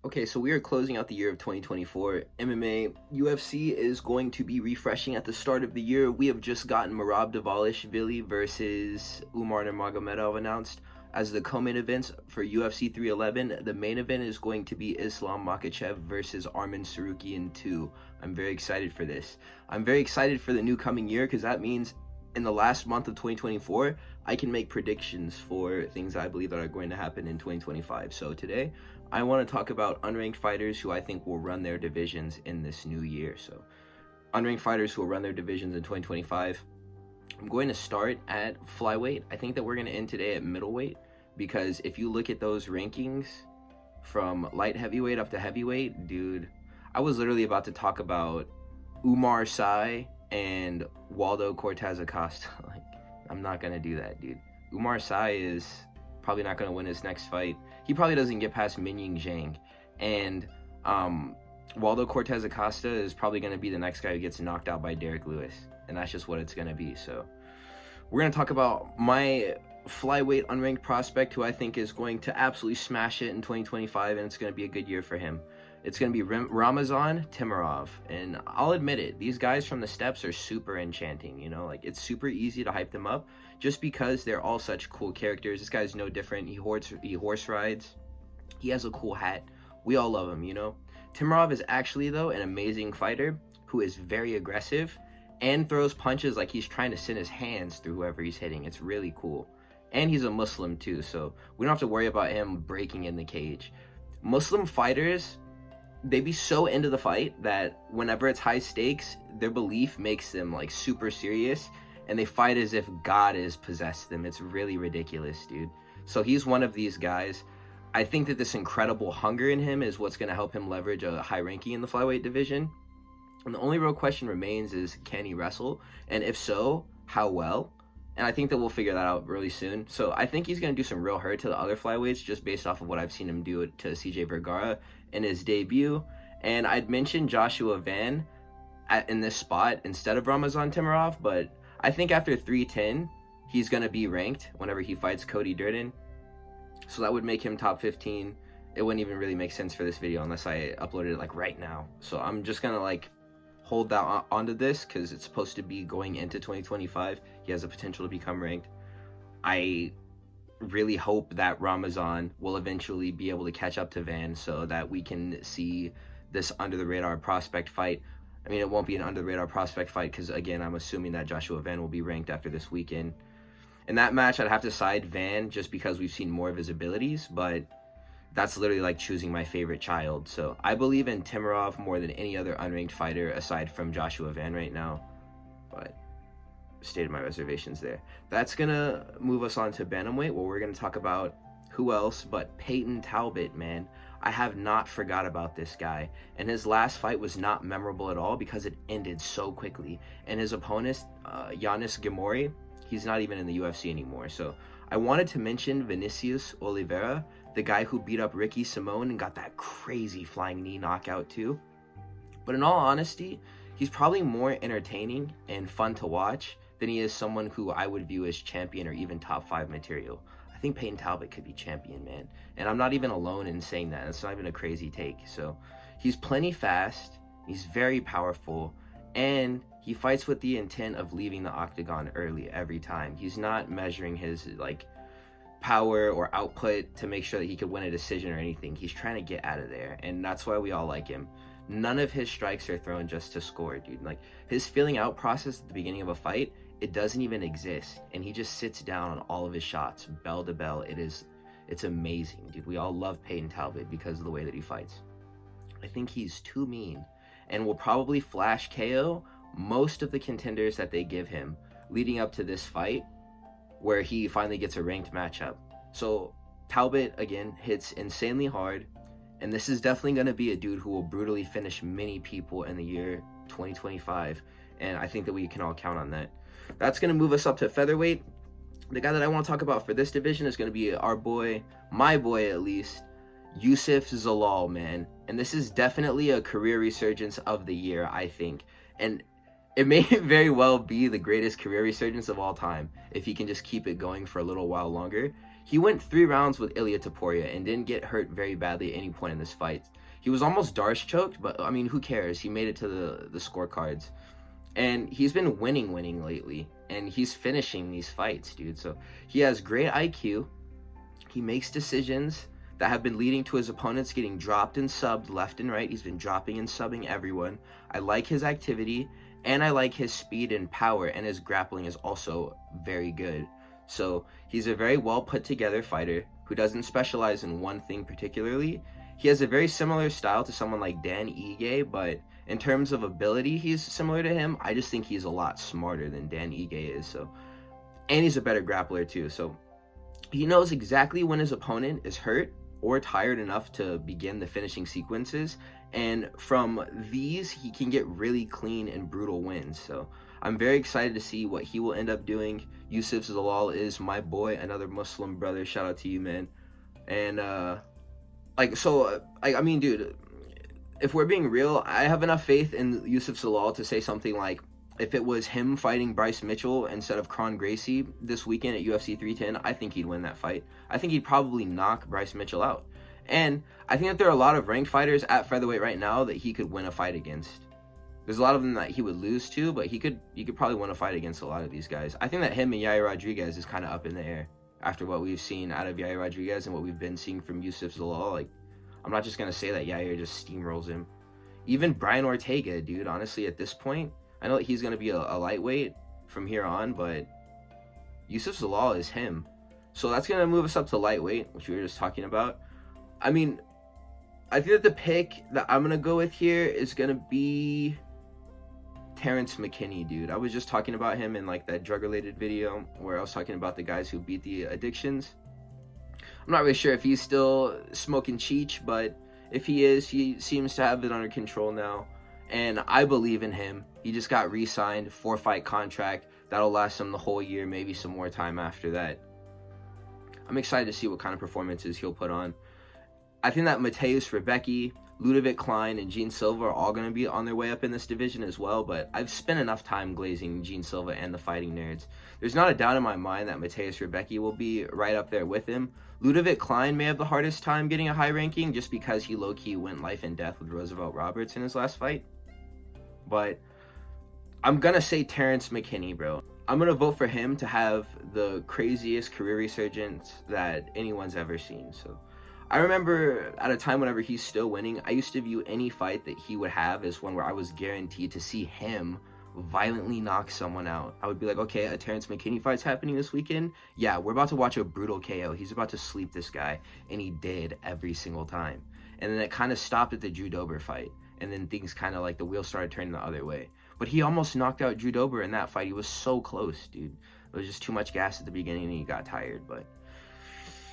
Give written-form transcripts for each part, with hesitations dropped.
Okay, so we are closing out the year of 2024. MMA, UFC is going to be refreshing at the start of the year. We have just gotten Merab Dvalishvili versus Umar Nurmagomedov announced as the co-main events for UFC 311. The main event is going to be Islam Makhachev versus Arman Tsarukyan 2. I'm very excited for this. I'm very excited for the new coming year because that means in the last month of 2024, I can make predictions for things I believe that are going to happen in 2025. So today, I want to talk about unranked fighters who I think will run their divisions in this new year. So unranked fighters who will run their divisions in 2025. I'm going to start at Flyweight. I think that we're going to end today at Middleweight because if you look at those rankings from light heavyweight up to heavyweight, dude, I was literally about to talk about Umar Sy and Waldo Cortez Acosta. Like, I'm not going to do that, dude. Umar Sy is probably not going to win his next fight. He probably doesn't get past Minying Zhang. And Waldo Cortez Acosta is probably going to be the next guy who gets knocked out by Derek Lewis. And that's just what it's going to be. So we're going to talk about my flyweight unranked prospect who I think is going to absolutely smash it in 2025. And it's going to be a good year for him. It's going to be Ramazan Timurov. And I'll admit it, these guys from the steps are super enchanting, you know? Like, it's super easy to hype them up just because they're all such cool characters. This guy's no different. He horse rides. He has a cool hat. We all love him, you know? Timurov is actually, though, an amazing fighter who is very aggressive and throws punches like he's trying to send his hands through whoever he's hitting. It's really cool. And he's a Muslim, too, so we don't have to worry about him breaking in the cage. Muslim fighters, they be so into the fight that whenever it's high stakes, their belief makes them like super serious and they fight as if God has possessed them. It's really ridiculous, dude. So he's one of these guys. I think that this incredible hunger in him is what's going to help him leverage a high ranking in the flyweight division. And the only real question remains is, can he wrestle? And if so, how well? And I think that we'll figure that out really soon. So I think he's going to do some real hurt to the other flyweights just based off of what I've seen him do to CJ Vergara in his debut. And I'd mentioned Joshua Van in this spot instead of Ramazan Timurov, but I think after 310, he's going to be ranked whenever he fights Cody Durden. So that would make him top 15. It wouldn't even really make sense for this video unless I uploaded it like right now. So I'm just going to like hold that onto this because it's supposed to be going into 2025. He has the potential to become ranked. I really hope that Ramazan will eventually be able to catch up to Van so that we can see this under the radar prospect fight. I mean, it won't be an under the radar prospect fight because, again, I'm assuming that Joshua Van will be ranked after this weekend. In that match, I'd have to side Van just because we've seen more of his abilities, but that's literally like choosing my favorite child. So I believe in Timurov more than any other unranked fighter aside from Joshua Van right now, but stated my reservations there. That's gonna move us on to Bantamweight, where we're gonna talk about who else but Peyton Talbot, man. I have not forgot about this guy, and his last fight was not memorable at all because it ended so quickly. And his opponent, Yanis Gamori, he's not even in the UFC anymore. So I wanted to mention Vinicius Oliveira, the guy who beat up Ricky Simone and got that crazy flying knee knockout too. But in all honesty, he's probably more entertaining and fun to watch than he is someone who I would view as champion or even top 5 material. I think Peyton Talbot could be champion, man. And I'm not even alone in saying that. It's not even a crazy take. So he's plenty fast, he's very powerful, and he fights with the intent of leaving the octagon early every time. He's not measuring his like power or output to make sure that he could win a decision or anything. He's trying to get out of there, and that's why we all like him. None of his strikes are thrown just to score, dude. Like, his feeling out process at the beginning of a fight, it doesn't even exist, and he just sits down on all of his shots, bell to bell. It's amazing, dude. We all love Peyton Talbot because of the way that he fights. I think he's too mean and will probably flash KO most of the contenders that they give him leading up to this fight where he finally gets a ranked matchup. So Talbot, again, hits insanely hard, and this is definitely going to be a dude who will brutally finish many people in the year 2025, and I think that we can all count on that. That's going to move us up to featherweight. The guy that I want to talk about for this division is going to be our boy, my boy at least, Youssef Zalal, man. And this is definitely a career resurgence of the year, I think. And it may very well be the greatest career resurgence of all time if he can just keep it going for a little while longer. He went 3 rounds with Ilia Topuria and didn't get hurt very badly at any point in this fight. He was almost Darce choked, but I mean, who cares? He made it to the scorecards. And he's been winning lately, and he's finishing these fights, dude. So he has great IQ. He makes decisions that have been leading to his opponents getting dropped and subbed left and right. He's been dropping and subbing everyone. I like his activity, and I like his speed and power, and his grappling is also very good. So he's a very well put together fighter who doesn't specialize in one thing particularly. He has a very similar style to someone like Dan Ige, but in terms of ability, he's similar to him. I just think he's a lot smarter than Dan Ige is. So, and he's a better grappler too. So he knows exactly when his opponent is hurt or tired enough to begin the finishing sequences. And from these, he can get really clean and brutal wins. So I'm very excited to see what he will end up doing. Yusuf Zalal is my boy, another Muslim brother. Shout out to you, man. And I mean, dude, if we're being real, I have enough faith in Yusuf Zalal to say something like, if it was him fighting Bryce Mitchell instead of Kron Gracie this weekend at UFC 310, I think he'd win that fight. I think he'd probably knock Bryce Mitchell out. And I think that there are a lot of ranked fighters at featherweight right now that he could win a fight against. There's a lot of them that he would lose to, but he could probably win a fight against a lot of these guys. I think that him and Yair Rodriguez is kind of up in the air after what we've seen out of Yair Rodriguez and what we've been seeing from Yusuf Zalal. Like, I'm not just going to say that Yair just steamrolls him. Even Brian Ortega, dude, honestly, at this point, I know that he's going to be a lightweight from here on, but Yusuf Zalal is him. So that's going to move us up to lightweight, which we were just talking about. I mean, I think that the pick that I'm going to go with here is going to be Terrence McKinney, dude. I was just talking about him in like that drug-related video where I was talking about the guys who beat the addictions. I'm not really sure if he's still smoking cheech, but if he is, he seems to have it under control now. And I believe in him. He just got re-signed, 4-fight contract. That'll last him the whole year, maybe some more time after that. I'm excited to see what kind of performances he'll put on. I think that Mateusz Rebecki, Ludovic Klein, and Gene Silva are all going to be on their way up in this division as well, but I've spent enough time glazing Gene Silva and the Fighting Nerds. There's not a doubt in my mind that Mateusz Rebecki will be right up there with him. Ludovic Klein may have the hardest time getting a high ranking just because he low-key went life and death with Roosevelt Roberts in his last fight. But I'm going to say Terrence McKinney, bro. I'm going to vote for him to have the craziest career resurgence that anyone's ever seen. So I remember at a time whenever he's still winning, I used to view any fight that he would have as one where I was guaranteed to see him violently knock someone out. I would be like, okay, a Terrence McKinney fight's happening this weekend. Yeah, we're about to watch a brutal KO. He's about to sleep this guy. And he did every single time. And then it kind of stopped at the Drew Dober fight. And then things kind of like the wheels started turning the other way. But he almost knocked out Drew Dober in that fight. He was so close, dude. It was just too much gas at the beginning and he got tired. But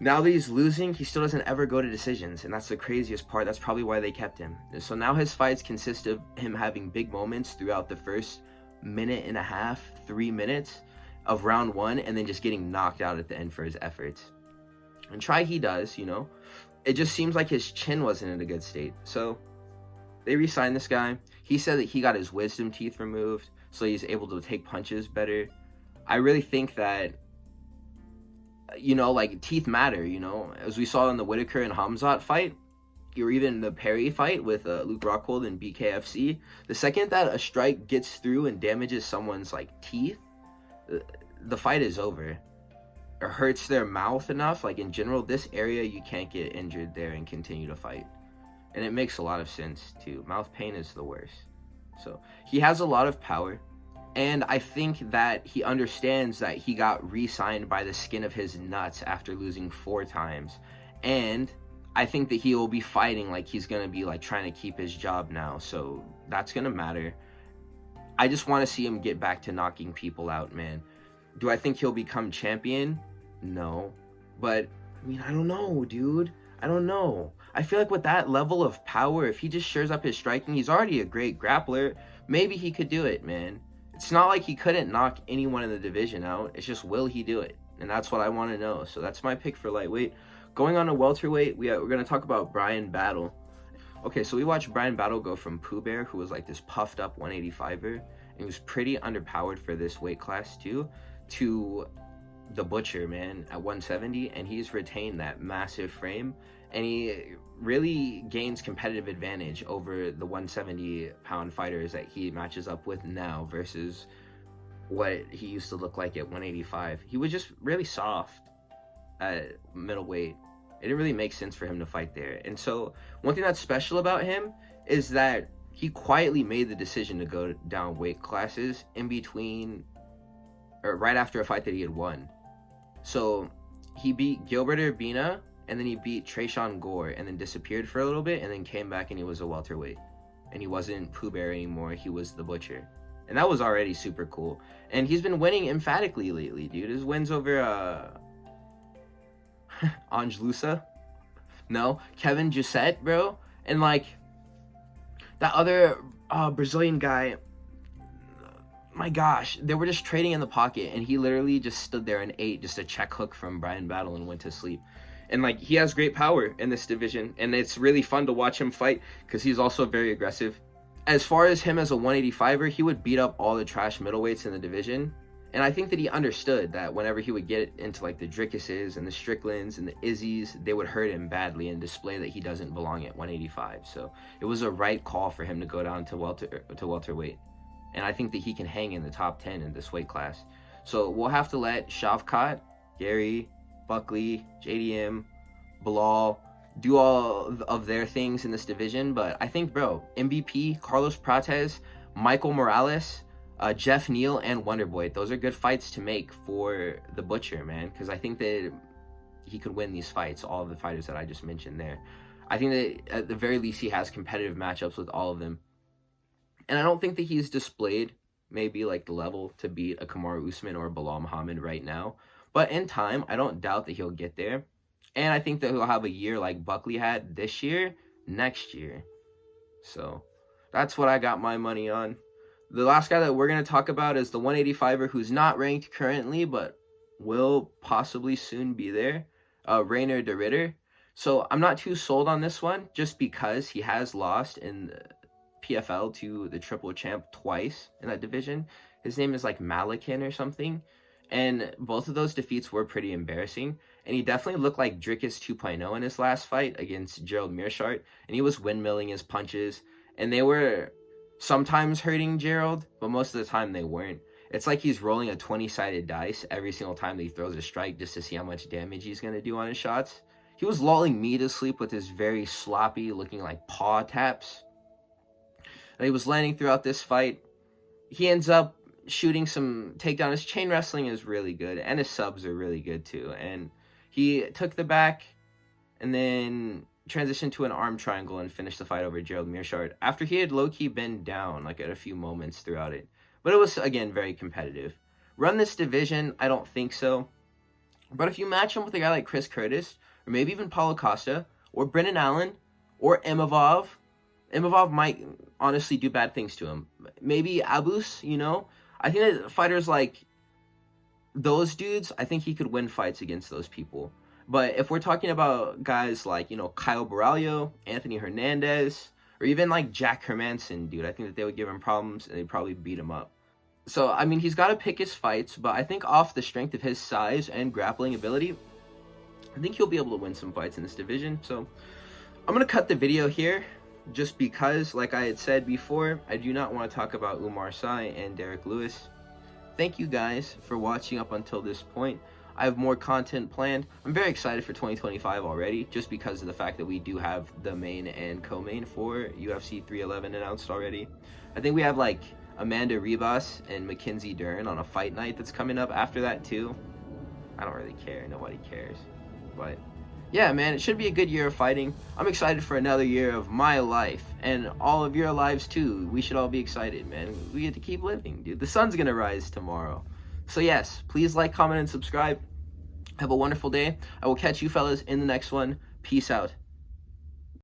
now that he's losing, he still doesn't ever go to decisions. And that's the craziest part. That's probably why they kept him. And so now his fights consist of him having big moments throughout the first minute and a half, 3 minutes of round one, and then just getting knocked out at the end for his efforts. And try he does, you know. It just seems like his chin wasn't in a good state. So they re-signed this guy. He said that he got his wisdom teeth removed, so he's able to take punches better. I really think that, you know, like, teeth matter, you know. As we saw in the Whitaker and Hamzat fight, or even the Perry fight with Luke Rockhold and BKFC, the second that a strike gets through and damages someone's, like, teeth, the fight is over. Or hurts their mouth enough, like, in general, this area, you can't get injured there and continue to fight. And it makes a lot of sense, too. Mouth pain is the worst. So, he has a lot of power. And I think that he understands that he got re-signed by the skin of his nuts after losing 4 times. And I think that he will be fighting like he's going to be, like, trying to keep his job now. So, that's going to matter. I just want to see him get back to knocking people out, man. Do I think he'll become champion? No. But, I mean, I don't know, dude. I don't know. I feel like with that level of power, if he just shores up his striking, he's already a great grappler. Maybe he could do it, man. It's not like he couldn't knock anyone in the division out. It's just, will he do it? And that's what I want to know. So that's my pick for lightweight. Going on to welterweight, we're going to talk about Brian Battle. Okay, so we watched Brian Battle go from Pooh Bear, who was like this puffed up 185er, and he was pretty underpowered for this weight class too, to the Butcher, man, at 170, and he's retained that massive frame, and he really gains competitive advantage over the 170-pound fighters that he matches up with now versus what he used to look like at 185. He was just really soft at middleweight. It didn't really make sense for him to fight there. And so one thing that's special about him is that he quietly made the decision to go down weight classes in between, or right after a fight that he had won. So he beat Gilbert Urbina, and then he beat Tresean Gore, and then disappeared for a little bit, and then came back and he was a welterweight. And he wasn't Pooh Bear anymore, he was the Butcher. And that was already super cool. And he's been winning emphatically lately, dude. His wins over Angelusa? No, Kevin Giussette, bro. And like that other Brazilian guy, my gosh, they were just trading in the pocket, and he literally just stood there and ate just a check hook from Brian Battle and went to sleep. And like, he has great power in this division, and it's really fun to watch him fight because he's also very aggressive. As far as him as a 185er, he would beat up all the trash middleweights in the division. And I think that he understood that whenever he would get into like the Drickuses and the Stricklands and the Izzies, they would hurt him badly and display that he doesn't belong at 185. So it was a right call for him to go down to welterweight. And I think that he can hang in the top 10 in this weight class. So we'll have to let Shavkat, Gary, Buckley, JDM, Bilal do all of their things in this division. But I think, bro, MVP, Carlos Prates, Michael Morales, Jeff Neal, and Wonderboy, those are good fights to make for the Butcher, man, because I think that he could win these fights, all of the fighters that I just mentioned there. I think that at the very least he has competitive matchups with all of them. And I don't think that he's displayed maybe like the level to beat a Kamaru Usman or Bilal Muhammad right now. But in time, I don't doubt that he'll get there. And I think that he'll have a year like Buckley had this year, next year. So that's what I got my money on. The last guy that we're going to talk about is the 185er who's not ranked currently, but will possibly soon be there, Reinier de Ridder. So I'm not too sold on this one, just because he has lost in the PFL to the triple champ twice in that division. His name is like Malakin or something. And both of those defeats were pretty embarrassing. And he definitely looked like Drickus 2.0 in his last fight against Gerald Meerschaert. And he was windmilling his punches. And they were sometimes hurting Gerald, but most of the time they weren't. It's like he's rolling a 20-sided dice every single time that he throws a strike just to see how much damage he's going to do on his shots. He was lulling me to sleep with his very sloppy looking like paw taps that he was landing throughout this fight. He ends up shooting some takedown. His chain wrestling is really good, and his subs are really good too. And he took the back and then transitioned to an arm triangle and finished the fight over Gerald Meerschaert after he had low-key been down like at a few moments throughout it. But it was, again, very competitive. Run this division? I don't think so. But if you match him with a guy like Chris Curtis, or maybe even Paulo Costa, or Brendan Allen, or Imavov might honestly do bad things to him. Maybe Abus, you know? I think that fighters like those dudes, I think he could win fights against those people. But if we're talking about guys like, you know, Kyle Baralho, Anthony Hernandez, or even like Jack Hermanson, dude, I think that they would give him problems and they'd probably beat him up. So, I mean, he's got to pick his fights, but I think off the strength of his size and grappling ability, I think he'll be able to win some fights in this division. So, I'm going to cut the video here just because, like I had said before, I do not want to talk about Umar Sy and Derek Lewis. Thank you guys for watching up until this point. I have more content planned. I'm very excited for 2025 already, just because of the fact that we do have the main and co-main for UFC 311 announced already. I think we have like Amanda Ribas and Mackenzie Dern on a fight night that's coming up after that too. I don't really care. Nobody cares. But yeah, man, it should be a good year of fighting. I'm excited for another year of my life and all of your lives too. We should all be excited, man. We get to keep living, dude. The sun's gonna rise tomorrow. So yes, please like, comment, and subscribe. Have a wonderful day. I will catch you fellas in the next one. Peace out.